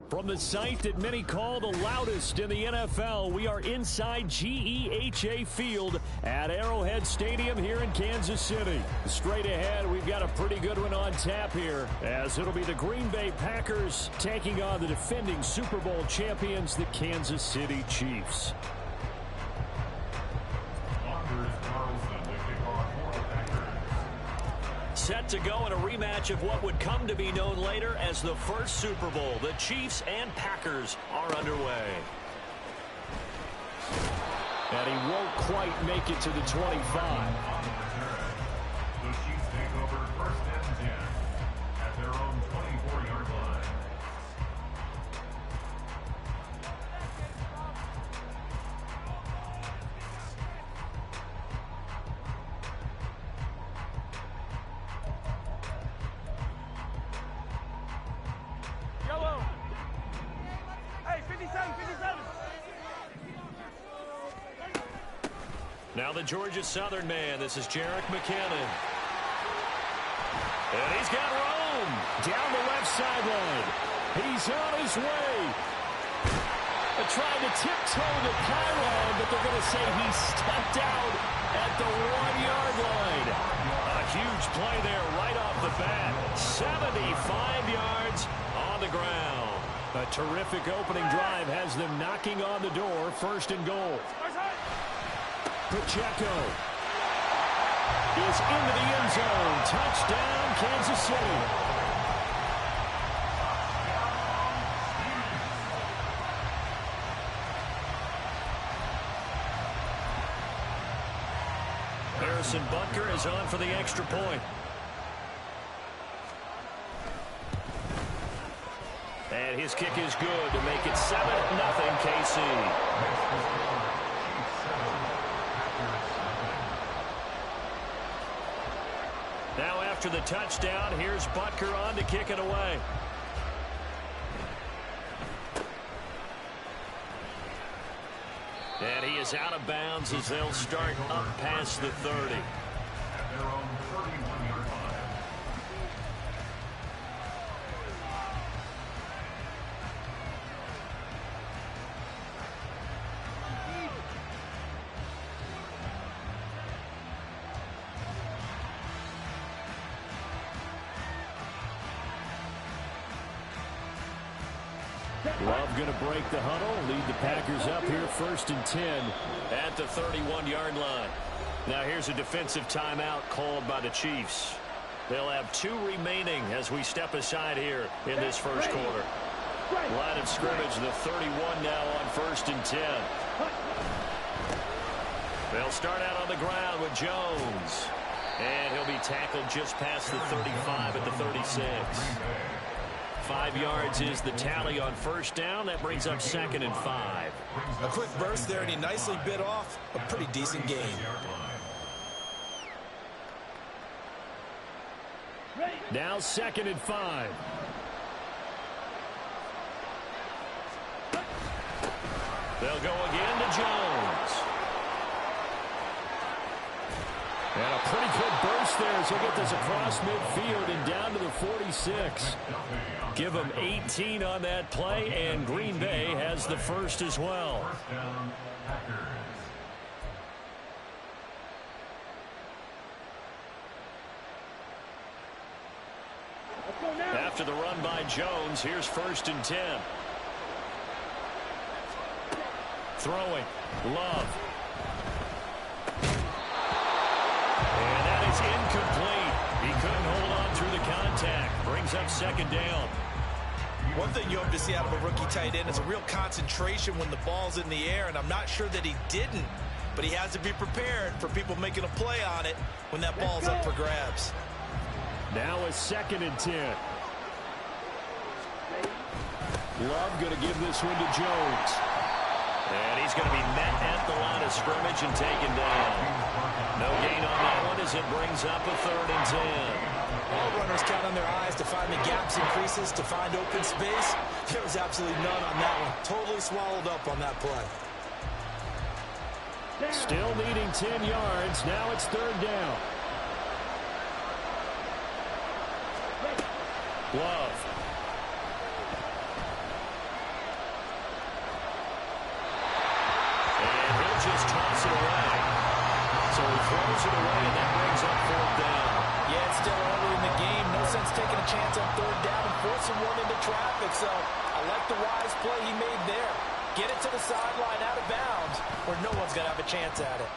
From the site that many call the loudest in the NFL, we are inside GEHA Field at Arrowhead Stadium here in Kansas City. Straight ahead, we've got a pretty good one on tap here, as it'll be the Green Bay Packers taking on the defending Super Bowl champions, the Kansas City Chiefs. Set to go in a rematch of what would come to be known later as the first Super Bowl. The Chiefs and Packers are underway. And he won't quite make it to the 25. The Chiefs take over first and 10 at their own 24-yard line. Now the Georgia Southern man. This is Jerick McKinnon. And he's got Rome down the left sideline. He's on his way. They're trying to tiptoe the pylon, but they're going to say he stepped out at the 1-yard line. A huge play there right off the bat. 75 yards on the ground. A terrific opening drive has them knocking on the door. First and goal. Pacheco is into the end zone. Touchdown, Kansas City. Harrison Butker is on for the extra point. And his kick is good to make it 7-0 KC. Now after the touchdown, here's Butker on to kick it away. And he is out of bounds as they'll start up past the 30. At their own 31-yard line. Love going to break the huddle, lead the Packers up here first and 10 at the 31-yard line. Now here's a defensive timeout called by the Chiefs. They'll have 2 remaining as we step aside here in this first quarter. Line of scrimmage, the 31 now on first and 10. They'll start out on the ground with Jones. And he'll be tackled just past the 35 at the 36. 5 yards is the tally on first down. That brings up 2nd and 5. A quick burst there, and he nicely bit off a pretty decent gain. Now 2nd and 5. They'll go again to Jones. And a pretty good burst there as he'll get this across midfield and down to the 46. Give him 18 on that play, and Green Bay has the first as well. After the run by Jones, here's first and 10. Throwing. Love. And that is incomplete. He couldn't hold on through the contact. Brings up 2nd down. One thing you hope to see out of a rookie tight end is a real concentration when the ball's in the air, and I'm not sure that he didn't, but he has to be prepared for people making a play on it when that ball's up for grabs. Now a 2nd and 10. Love going to give this one to Jones. And he's going to be met at the line of scrimmage and taken down. No gain on that one as it brings up a 3rd and 10. All runners count on their eyes to find the gaps and creases, to find open space. There was absolutely none on that one. Totally swallowed up on that play. Still needing 10 yards. Now it's 3rd down. Love. he throws it away, and that brings up fourth down. Yeah, it's still early in the game. No sense taking a chance on third down and forcing one into traffic. So I like the wise play he made there. Get it to the sideline out of bounds where no one's going to have a chance at it.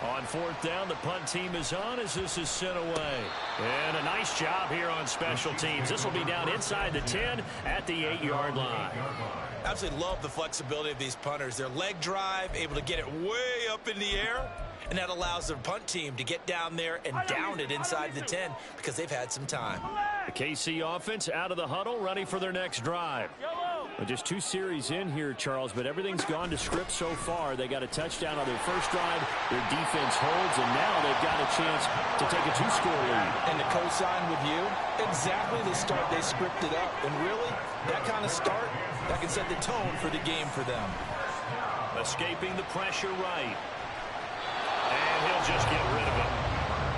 On fourth down, the punt team is on as this is sent away. And a nice job here on special teams. This will be down inside the 10 at the 8-yard line. Absolutely love the flexibility of these punters. Their leg drive, able to get it way up in the air, and that allows their punt team to get down there and down it inside the 10 because they've had some time. The KC offense out of the huddle, ready for their next drive. Well, just 2 series in here, Charles, but everything's gone to script so far. They got a touchdown on their first drive. Their defense holds, and now they've got a chance to take a 2-score lead. And to co-sign with you, exactly the start they scripted up. And really, that kind of start, that can set the tone for the game for them. Escaping the pressure right. And he'll just get rid of it.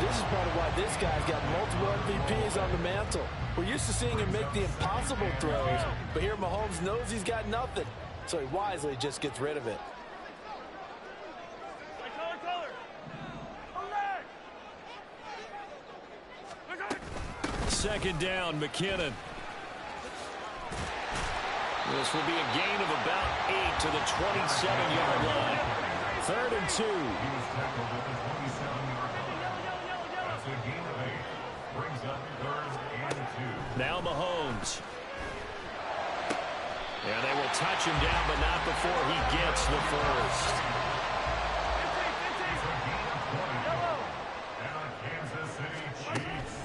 This is part of why this guy's got multiple MVPs on the mantle. We're used to seeing him make the impossible throws, but here Mahomes knows he's got nothing, so he wisely just gets rid of it. Second down, McKinnon. This will be a gain of about 8 to the 27-yard line. 3rd and 2. Now Mahomes. And they will touch him down, but not before he gets the first.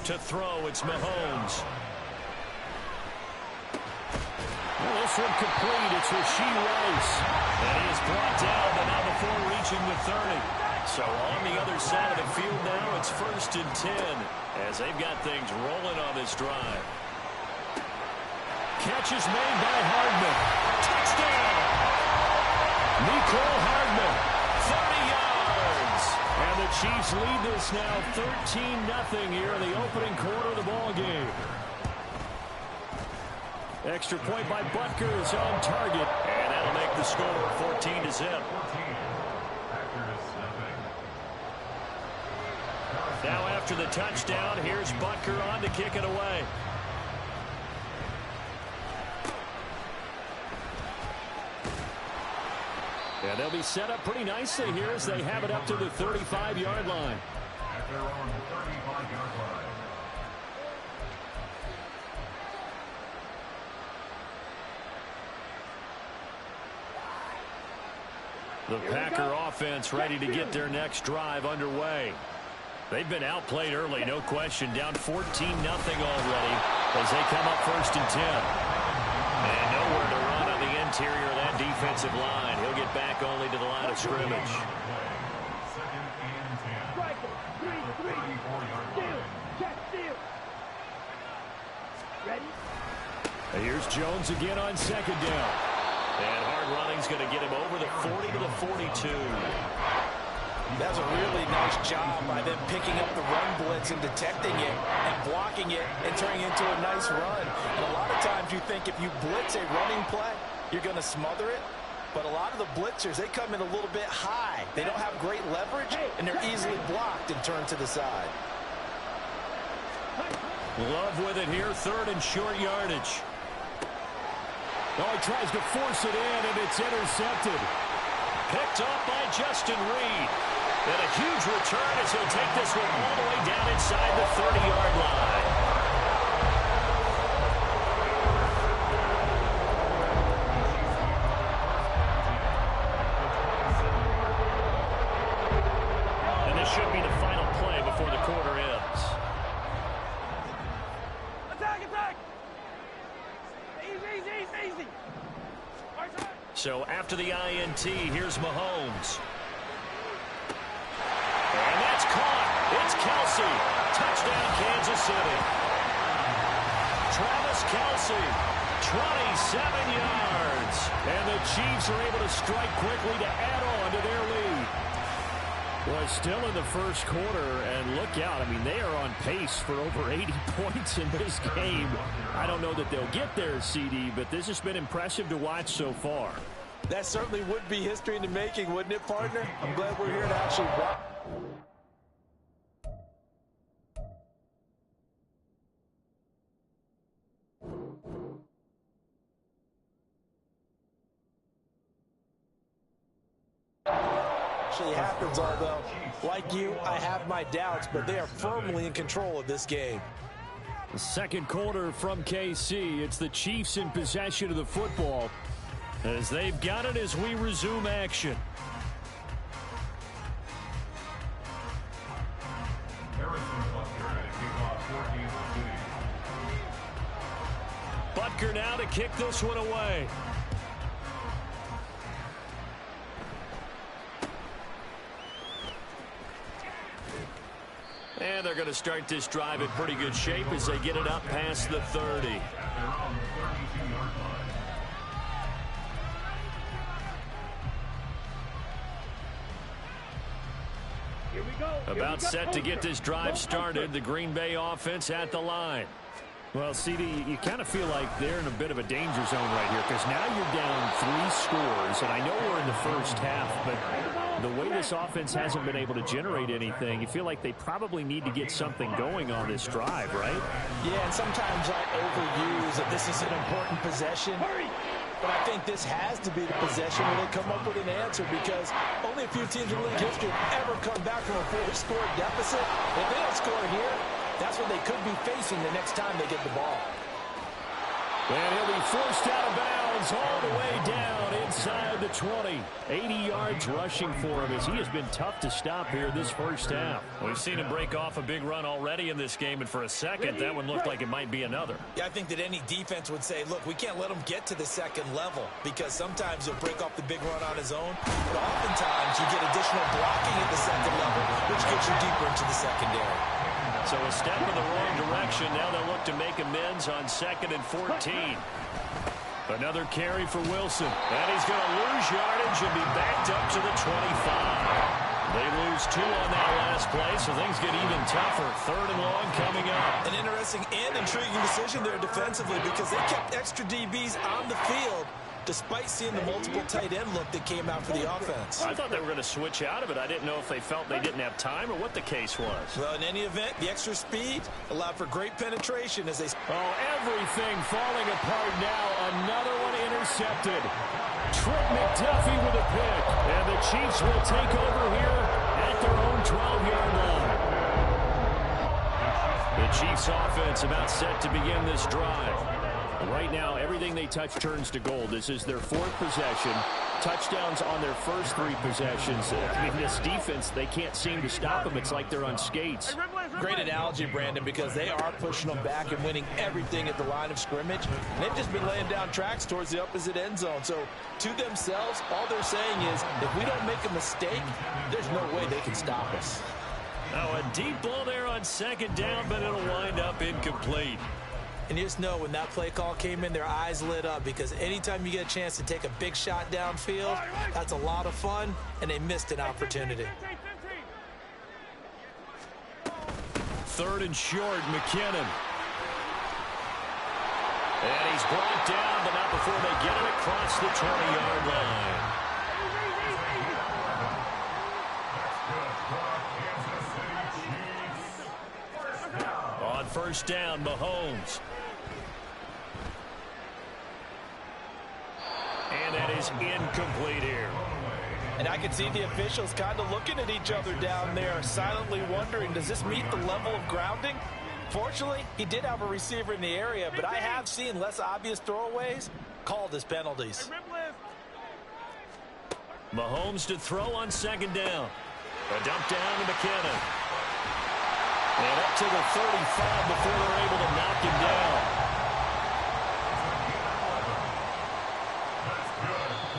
To throw, it's Mahomes. Well, this one complete. It's Rashee Rice. And he is brought down, but not before reaching the 30. So on the other side of the field now, it's 1st and 10 as they've got things rolling on this drive. Catch is made by Hardman. Touchdown! Nicole Hardman, 30 yards. And the Chiefs lead this now 13-0 here in the opening quarter of the ball game. Extra point by Butker is on target, and that'll make the score 14-0. Now after the touchdown, here's Butker on to kick it away. And they'll be set up pretty nicely here as they have it up to the 35-yard line. At their own 35-yard line. The Packer offense ready to get their next drive underway. They've been outplayed early, no question, down 14-0 already as they come up 1st and 10. And nowhere to run on the interior of that defensive line. He'll get back only to the line of scrimmage. And here's Jones again on 2nd down. And hard running's going to get him over the 40 to the 42. That's a really nice job by them picking up the run blitz and detecting it and blocking it and turning it into a nice run. And a lot of times you think if you blitz a running play, you're going to smother it. But a lot of the blitzers, they come in a little bit high. They don't have great leverage, and they're easily blocked and turned to the side. Love with it here, 3rd and short yardage. Oh, he tries to force it in, and it's intercepted. Picked off by Justin Reed. And a huge return as he'll take this one all the way down inside the 30-yard line. And this should be the final play before the quarter ends. Attack! Easy. So after the INT, here's Mahomes. And that's caught. It's Kelsey. Touchdown, Kansas City. Travis Kelsey, 27 yards. And the Chiefs are able to strike quickly to add on to their lead. Well, still in the first quarter, and look out. I mean, they are on pace for over 80 points in this game. I don't know that they'll get there, CD, but this has been impressive to watch so far. That certainly would be history in the making, wouldn't it, partner? I'm glad we're here to actually watch. actually happens, although, like you, I have my doubts, but they are firmly in control of this game. The second quarter from KC. It's the Chiefs in possession of the football as they've got it as we resume action. Butker now to kick this one away. And they're going to start this drive in pretty good shape as they get it up past the 30. About set to get this drive started. The Green Bay offense at the line. Well, CD, you kind of feel like they're in a bit of a danger zone right here because now you're down 3 scores, and I know we're in the first half, but the way this offense hasn't been able to generate anything, you feel like they probably need to get something going on this drive, right? Yeah, and sometimes I overuse that this is an important possession. But I think this has to be the possession where they come up with an answer because only a few teams in league history have ever come back from a 4-score deficit. If they don't score here, that's what they could be facing the next time they get the ball. And he'll be forced out of bounds all the way down inside the 20. 80 yards rushing for him as he has been tough to stop here this first half. We've seen him break off a big run already in this game, and for a second, that one looked like it might be another. Yeah, I think that any defense would say, look, we can't let him get to the second level because sometimes he'll break off the big run on his own, but oftentimes you get additional blocking at the second level, which gets you deeper into the secondary. So a step in the wrong direction. Now they'll look to make amends on 2nd and 14. Another carry for Wilson. And he's going to lose yardage and be backed up to the 25. They lose 2 on that last play, so things get even tougher. 3rd and long coming up. An interesting and intriguing decision there defensively because they kept extra DBs on the field despite seeing the multiple tight end look that came out for the offense. I thought they were going to switch out of it. I didn't know if they felt they didn't have time or what the case was. Well, in any event, the extra speed allowed for great penetration as they... Oh, everything falling apart now. Another one intercepted. Trent McDuffie with a pick. And the Chiefs will take over here at their own 12-yard line. The Chiefs offense about set to begin this drive. Right now, everything they touch turns to gold. This is their 4th possession. Touchdowns on their first 3 possessions. I mean, this defense, they can't seem to stop them. It's like they're on skates. Great analogy, Brandon, because they are pushing them back and winning everything at the line of scrimmage. And they've just been laying down tracks towards the opposite end zone. So, to themselves, all they're saying is, if we don't make a mistake, there's no way they can stop us. Now, a deep ball there on 2nd down, but it'll wind up incomplete. And you just know when that play call came in, their eyes lit up because anytime you get a chance to take a big shot downfield, that's a lot of fun, and they missed an opportunity. 3rd and short, McKinnon. And he's brought down, but not before they get it across the 20-yard line. On 1st down, Mahomes. And that is incomplete here. And I can see the officials kind of looking at each other down there, silently wondering, does this meet the level of grounding? Fortunately, he did have a receiver in the area, but I have seen less obvious throwaways called as penalties. Mahomes to throw on 2nd down. A dump down to McKinnon. And up to the 35 before they're able to knock him down.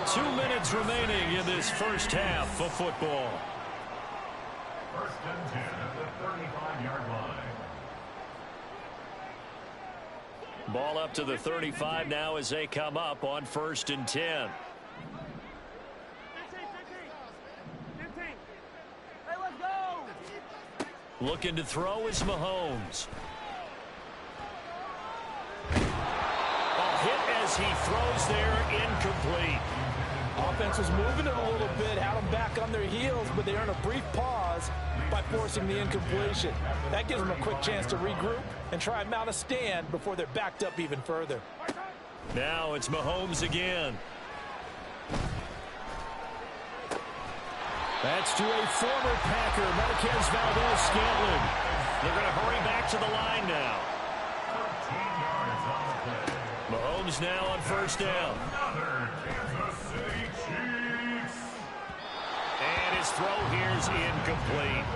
2 minutes remaining in this first half of football. 1st and 10 at the 35-yard line. Ball up to the 35 now as they come up on 1st and 10. Looking to throw is Mahomes. A hit as he throws there, incomplete. Offense was moving it a little bit, had them back on their heels, but they earn a brief pause by forcing the incompletion. That gives them a quick chance to regroup and try and mount a stand before they're backed up even further. Now it's Mahomes again. That's to a former Packer, Marquez Valdez-Scantling. They're going to hurry back to the line now. 13 yards on the play. Mahomes now on first down. Another Kansas City Chiefs. And his throw here is incomplete.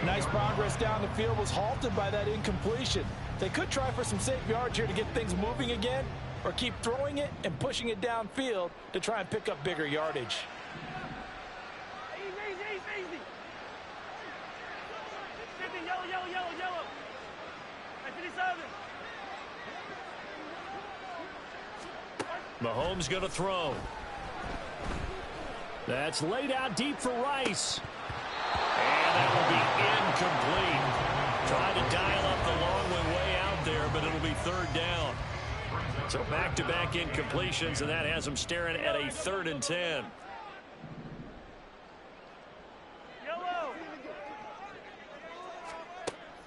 Nice progress down the field, was halted by that incompletion. They could try for some safe yards here to get things moving again, or keep throwing it and pushing it downfield to try and pick up bigger yardage. Easy. Yellow. Mahomes going to throw. That's laid out deep for Rice. And that will be incomplete. Trying to dial up the long way out there, but it'll be third down. So back-to-back incompletions, and that has them staring at a 3rd and 10.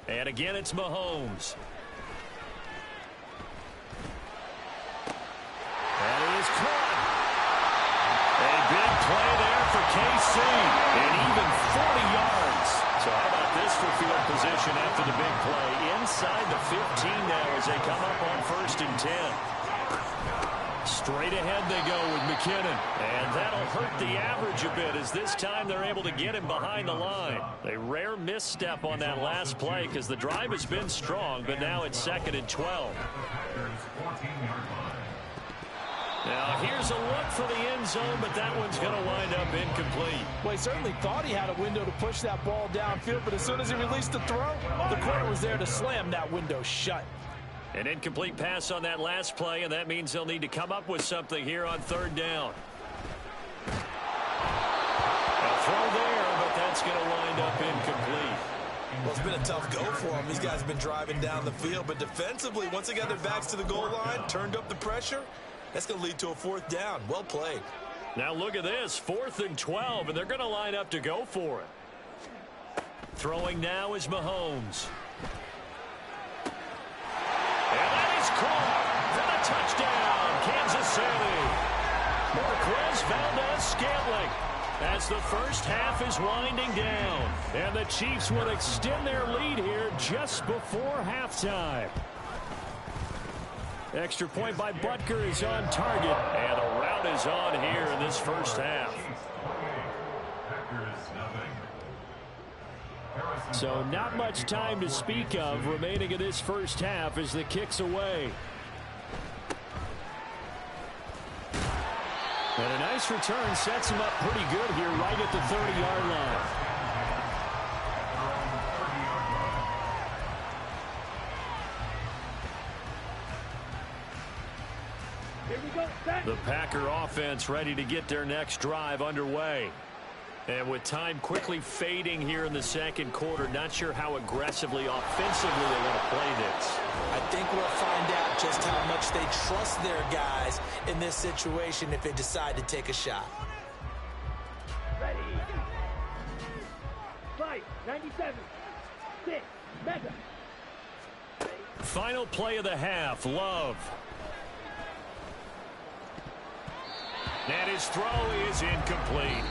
And again, it's Mahomes. And it is caught. A big play there for KC. And even 40 yards. So how about this for field position after the big play? Inside the 15 now as they come up on 1st and 10. Straight ahead they go with McKinnon. And that'll hurt the average a bit as this time they're able to get him behind the line. A rare misstep on that last play because the drive has been strong, but now it's 2nd and 12. Now here's a look for the end zone, but that one's going to wind up incomplete. Well, he certainly thought he had a window to push that ball downfield, but as soon as he released the throw, the corner was there to slam that window shut. An incomplete pass on that last play, and that means they'll need to come up with something here on 3rd down. A throw there, but that's going to wind up incomplete. Well, it's been a tough go for them. These guys have been driving down the field, but defensively, once they got their backs to the goal line, turned up the pressure, that's going to lead to a 4th down. Well played. Now look at this, 4th and 12, and they're going to line up to go for it. Throwing now is Mahomes. And that is caught for the touchdown, Kansas City. Marquez Valdez-Scantling. As the first half is winding down, and the Chiefs will extend their lead here just before halftime. Extra point by Butker is on target, and the route is on here in this first half. So not much time to speak of remaining in this first half as the kick's away. And a nice return sets him up pretty good here right at the 30-yard line. The Packer offense ready to get their next drive underway. And with time quickly fading here in the second quarter, not sure how aggressively, offensively they want to play this. I think we'll find out just how much they trust their guys in this situation if they decide to take a shot. Ready. Fight. 97. 6. Mega. Final play of the half, Love. And his throw is incomplete.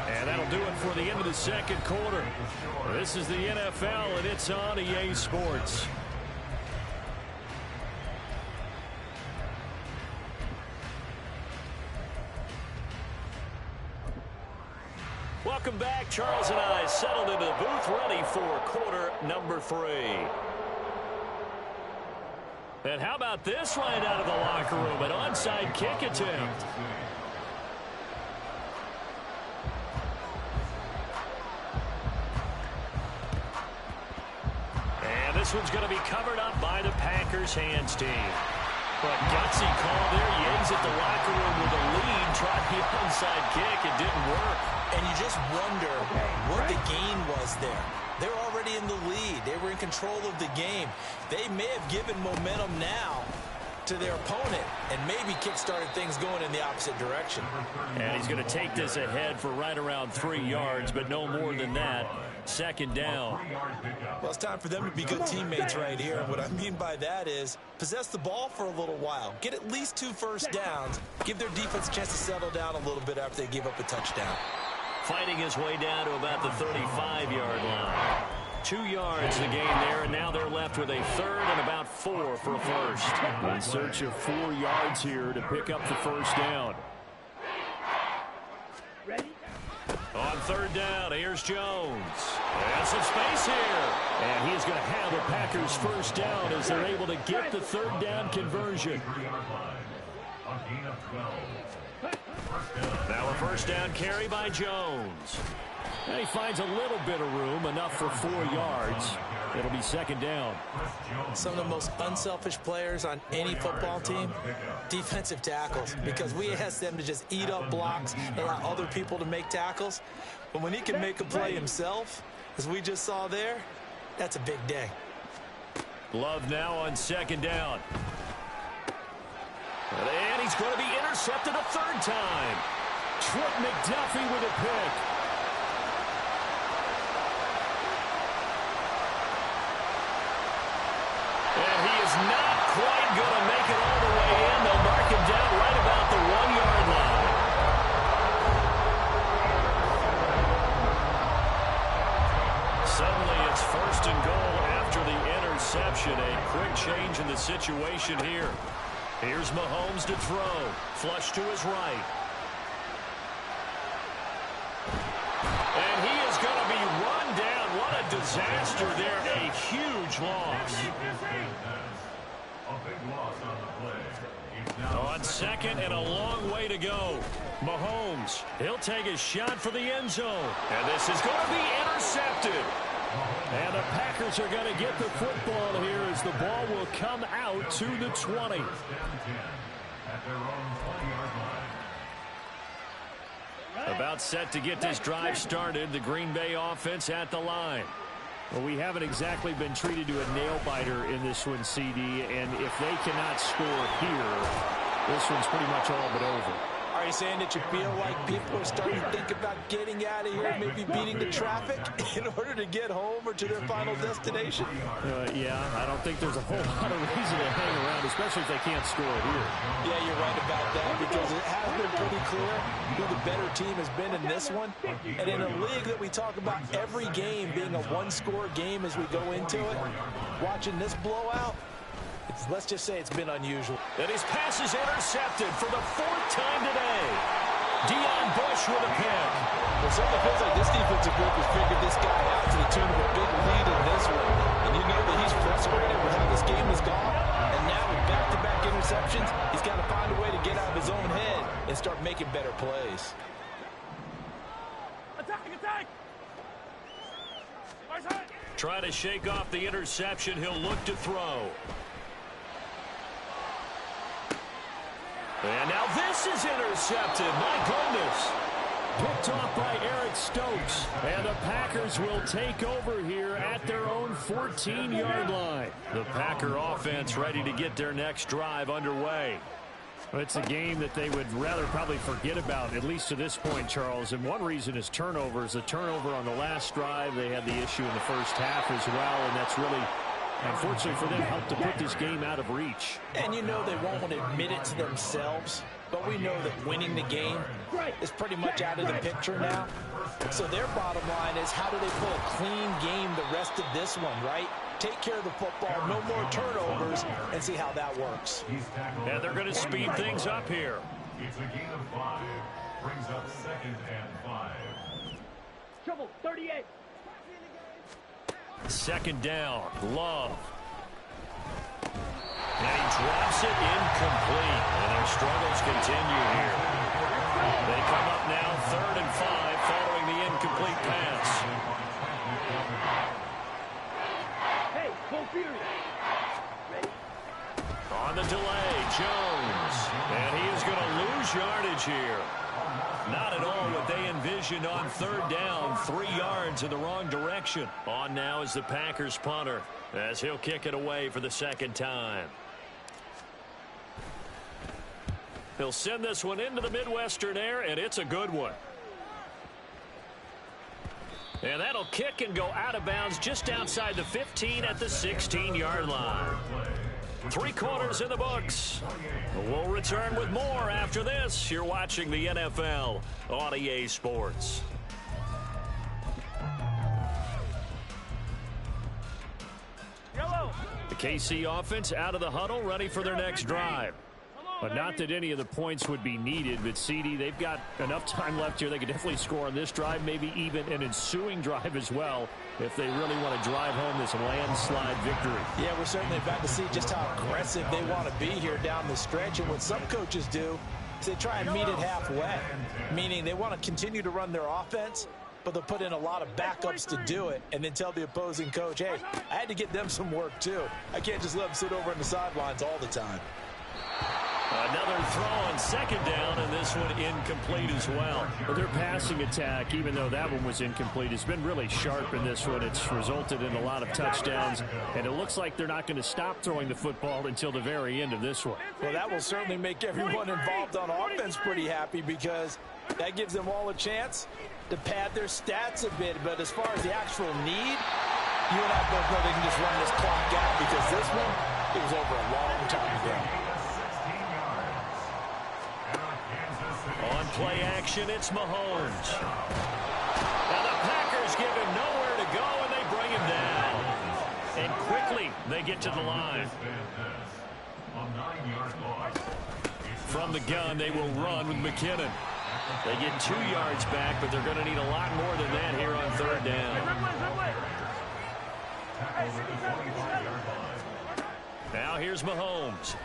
And that'll do it for the end of the second quarter. This is the NFL, and it's on EA Sports. Welcome back. Charles and I settled into the booth, ready for quarter number 3. And how about this right out of the locker room? An onside kick attempt. And this one's going to be covered up by the Packers hands team. But gutsy call there. Yates at the locker room with a lead. Tried the onside kick. It didn't work. And you just wonder what the gain was there. They're already in the lead. They were in control of the game. They may have given momentum now to their opponent and maybe kick-started things going in the opposite direction. And he's going to take this ahead for right around 3 yards, but no more than that. Second down. Well, it's time for them to be good teammates right here. And what I mean by that is possess the ball for a little while. Get at least 2 first downs. Give their defense a chance to settle down a little bit after they give up a touchdown. fighting his way down to about the 35-yard line. 2 yards the gain there, and now they're left with a third and about 4 for a first. In search of 4 yards here to pick up the first down. Ready? On third down, here's Jones. And some space here. And he's going to have the Packers first down as they're able to get the third down conversion. Now a first down carry by Jones. And he finds a little bit of room, enough for 4 yards. It'll be second down. Some of the most unselfish players on any football team, defensive tackles, because we ask them to just eat up blocks and allow other people to make tackles. But when he can make a play himself, as we just saw there, that's a big day. Love now on second down. And he's going to be intercepted a third time. Trent McDuffie with a pick. And he is not quite going to make it all the way in. They'll mark him down right about the 1-yard line. Suddenly it's first and goal after the interception. A quick change in the situation here. Here's Mahomes to throw. Flush to his right. And he is going to be run down. What a disaster there. A huge loss. On second and a long way to go. Mahomes, he'll take a shot for the end zone. And this is going to be intercepted. And the Packers are going to get the football here as the ball will come out to the 20. About set to get this drive started. The Green Bay offense at the line. Well, we haven't exactly been treated to a nail-biter in this one, CD. And if they cannot score here, this one's pretty much all but over. Are you saying that you feel like people are starting to think about getting out of here, maybe beating the traffic in order to get home or to their final destination? Yeah, I don't think there's a whole lot of reason to hang around, especially if they can't score here. Yeah, you're right about that, because it has been pretty clear who the better team has been in this one. And in a league that we talk about every game being a one-score game as we go into it, watching this blowout, let's just say it's been unusual. And his pass is intercepted for the 4th time today. Deion Bush with a pick. Well, certainly feels like this defensive group has figured this guy out to the tune of a big lead in this one. And you know that he's frustrated with how this game has gone. And now with back-to-back interceptions, he's got to find a way to get out of his own head and start making better plays. Attack, attack! Try to shake off the interception. He'll look to throw. And now this is intercepted. My goodness. Picked off by Eric Stokes. And the Packers will take over here at their own 14-yard line. The Packer offense ready to get their next drive underway. It's a game that they would rather probably forget about, at least to this point, Charles. And one reason is turnovers. A turnover on the last drive. They had the issue in the first half as well, and that's really, unfortunately for them, helped to put this game out of reach. And you know they won't want to admit it to themselves, but we know that winning the game is pretty much out of the picture now. So their bottom line is, how do they pull a clean game the rest of this one, right? Take care of the football, no more turnovers, and see how that works. And they're going to speed things up here. It's a gain of 5. Brings up 2nd and 5. Trouble, 38. Second down, Love. And he drops it incomplete. And their struggles continue here. They come up now 3rd and 5 following the incomplete pass. Hey, full fury. Ready? On the delay, Jones. And he is going to lose yardage here. Not at all what they envisioned on 3rd down. 3 yards in the wrong direction. On now is the Packers punter, as he'll kick it away for the 2nd time. He'll send this one into the Midwestern air, and it's a good one. And that'll kick and go out of bounds just outside the 15 at the 16-yard line. 3 quarters in the books. We'll return with more after this. You're watching the NFL on EA Sports. KC offense out of the huddle, ready for their next drive. But not that any of the points would be needed, but CD, they've got enough time left here. They could definitely score on this drive, maybe even an ensuing drive as well, if they really want to drive home this landslide victory. Yeah, we're certainly about to see just how aggressive they want to be here down the stretch. And what some coaches do is they try and meet it halfway, meaning they want to continue to run their offense, but they'll put in a lot of backups to do it and then tell the opposing coach, hey, I had to get them some work too. I can't just let them sit over on the sidelines all the time. Another throw on second down, and this one incomplete as well. But their passing attack, even though that one was incomplete, has been really sharp in this one. It's resulted in a lot of touchdowns, and it looks like they're not going to stop throwing the football until the very end of this one. Well, that will certainly make everyone involved on offense pretty happy, because that gives them all a chance to pad their stats a bit. But as far as the actual need, you and I both know they can just run this clock out, because this one, it was over a long time ago. On play action, it's Mahomes. Now the Packers give him nowhere to go, and they bring him down. And quickly, they get to the line. From the gun, they will run with McKinnon. They get 2 yards back, but they're going to need a lot more than that here on third down. Now here's Mahomes.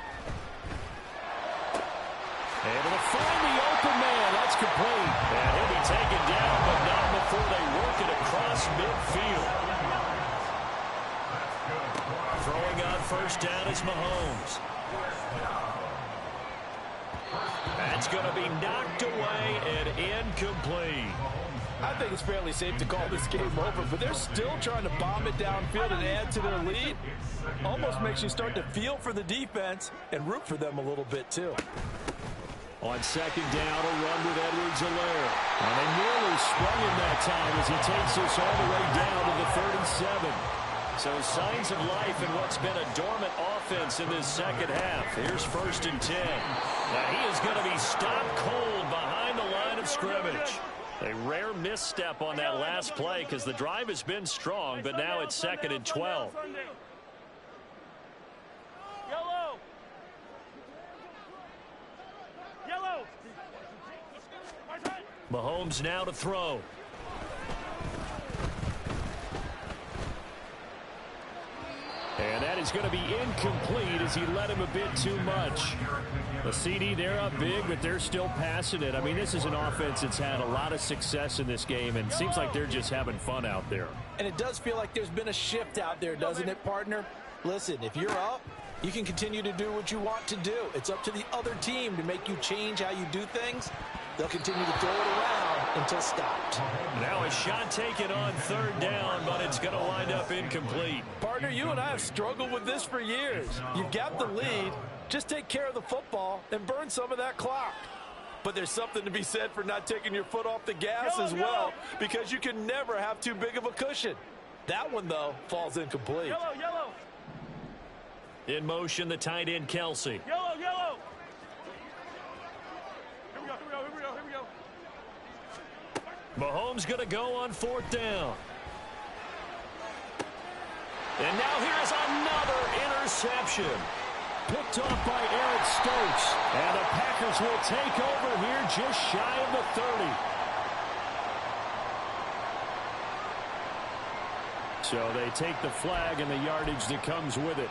Able to find the open man. That's complete. And he'll be taken down, but not before they work it across midfield. Throwing on first down is Mahomes. That's going to be knocked away and incomplete. I think it's fairly safe to call this game over, but they're still trying to bomb it downfield and add to their lead. Almost makes you start to feel for the defense and root for them a little bit, too. On second down, a run with Edwards-Helaire. And they nearly sprung him that time as he takes us all the way down to the 37. So signs of life in what's been a dormant offense in this second half. Here's first and 10. Now he is going to be stopped cold behind the line of scrimmage. A rare misstep on that last play because the drive has been strong, but now it's second and 12. Mahomes now to throw. And that is going to be incomplete as he led him a bit too much. The CD, they're up big, but they're still passing it. I mean, this is an offense that's had a lot of success in this game, and it seems like they're just having fun out there. And it does feel like there's been a shift out there, doesn't it, partner? Listen, if you're up, you can continue to do what you want to do. It's up to the other team to make you change how you do things. They'll continue to throw it around until stopped. Now a shot taken on third down, but it's going to wind up incomplete. Partner, you and I have struggled with this for years. You've got the lead. Just take care of the football and burn some of that clock. But there's something to be said for not taking your foot off the gas as well, because you can never have too big of a cushion. That one, though, falls incomplete. Yellow. In motion, the tight end, Kelsey. Yellow. Mahomes going to go on fourth down. And now here's another interception. Picked off by Eric Stokes. And the Packers will take over here just shy of the 30. So they take the flag and the yardage that comes with it.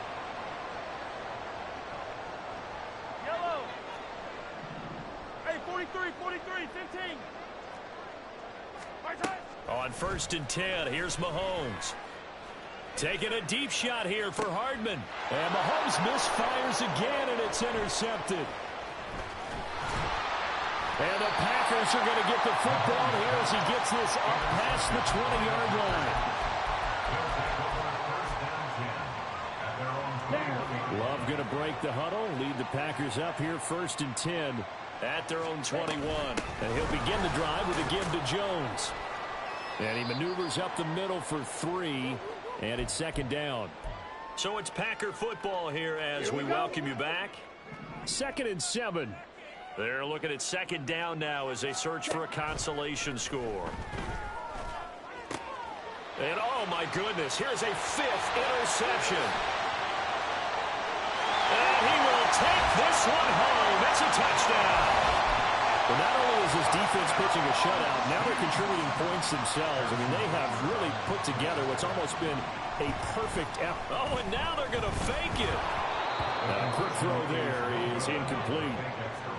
Yellow. Hey, 43, 15. On first and 10, here's Mahomes. Taking a deep shot here for Hardman. And Mahomes misfires again, and it's intercepted. And the Packers are going to get the football here as he gets this up past the 20-yard line. Love going to break the huddle, lead the Packers up here first and 10 at their own 21. And he'll begin the drive with a give to Jones. And he maneuvers up the middle for 3, and it's second down. So it's Packer football here as we welcome you back. 2nd and 7. They're looking at second down now as they search for a consolation score. And oh my goodness, here's a 5th interception. And he will take this one home. It's a touchdown. Well, not only is his defense pitching a shutout, now they're contributing points themselves. I mean, they have really put together what's almost been a perfect effort. Oh, and now they're going to fake it. A quick throw there is incomplete.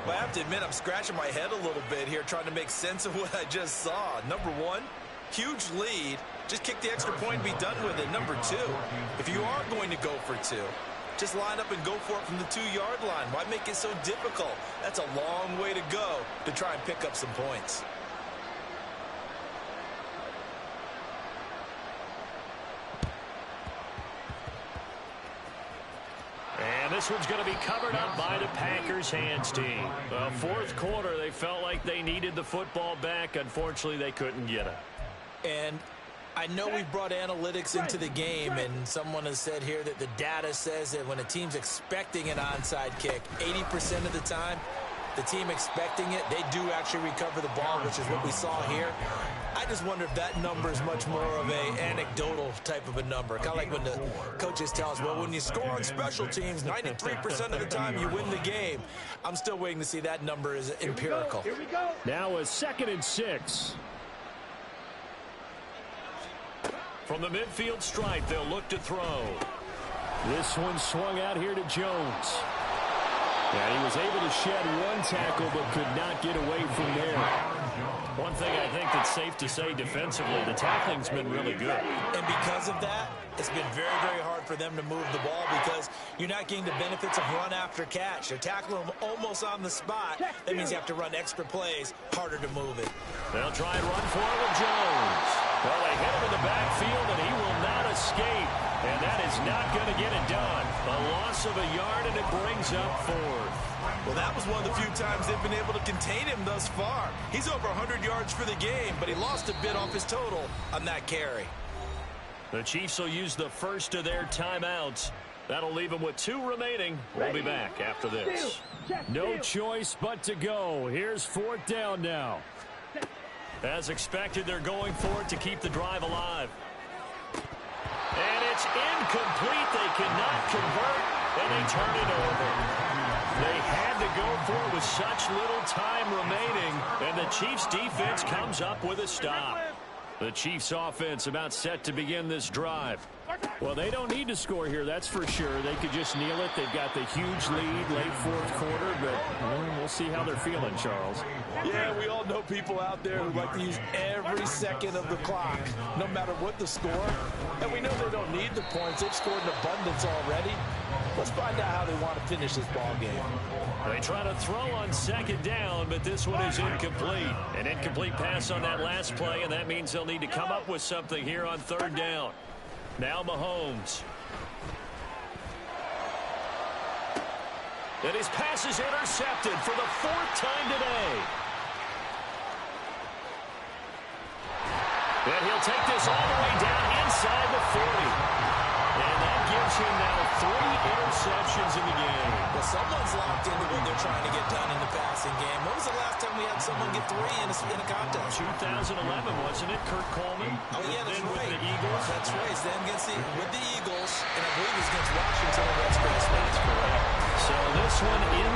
Well, I have to admit, I'm scratching my head a little bit here trying to make sense of what I just saw. Number one, huge lead. Just kick the extra point and be done with it. Number two, if you are going to go for two, just line up and go for it from the 2-yard line. Why make it so difficult? That's a long way to go to try and pick up some points. And this one's going to be covered up by the Packers hands team. Fourth quarter, they felt like they needed the football back. Unfortunately, they couldn't get it. And I know we've brought analytics into the game, and someone has said here that the data says that when a team's expecting an onside kick, 80% of the time, the team expecting it, they do actually recover the ball, which is what we saw here. I just wonder if that number is much more of an anecdotal type of a number. Kind of like when the coaches tell us, well, when you score on special teams, 93% of the time you win the game. I'm still waiting to see that number is empirical. Here we go. Now a 2nd and 6. From the midfield stripe, they'll look to throw. This one swung out here to Jones. And he was able to shed one tackle but could not get away from there. One thing I think that's safe to say defensively, the tackling's been really good. And because of that, it's been very, very hard for them to move the ball because you're not getting the benefits of run after catch. They're tackling them almost on the spot. That means you have to run extra plays, harder to move it. They'll try and run for it with Jones. Well, they hit him in the backfield, and he will not escape. And that is not going to get it done. A loss of a yard, and it brings up 4th. Well, that was one of the few times they've been able to contain him thus far. He's over 100 yards for the game, but he lost a bit off his total on that carry. The Chiefs will use the first of their timeouts. That'll leave them with 2 remaining. We'll be back after this. No choice but to go. Here's 4th down now. As expected, they're going for it to keep the drive alive. And it's incomplete. They cannot convert, and they turn it over. They had to go for it with such little time remaining, and the Chiefs' defense comes up with a stop. The Chiefs' offense about set to begin this drive. Well, they don't need to score here, that's for sure. They could just kneel it. They've got the huge lead late 4th quarter, but we'll see how they're feeling, Charles. Yeah, we all know people out there who like to use every second of the clock, no matter what the score. And we know they don't need the points. They've scored in abundance already. Let's find out how they want to finish this ball game. They try to throw on 2nd down, but this one is incomplete. An incomplete pass on that last play, and that means they'll need to come up with something here on 3rd down. Now Mahomes. And his pass is intercepted for the 4th time today. And he'll take this all the way down inside the 40. And that gives him now 3 interceptions in the game. Well, someone's locked into what they're trying to get done in the passing game. When was the last time we had someone get 3 in a contest? 2011, wasn't it? Kurt Coleman. Oh, yeah, that's then right. with the Eagles. That's right. Then with the Eagles, and I believe it's against Washington. That's correct. So this one in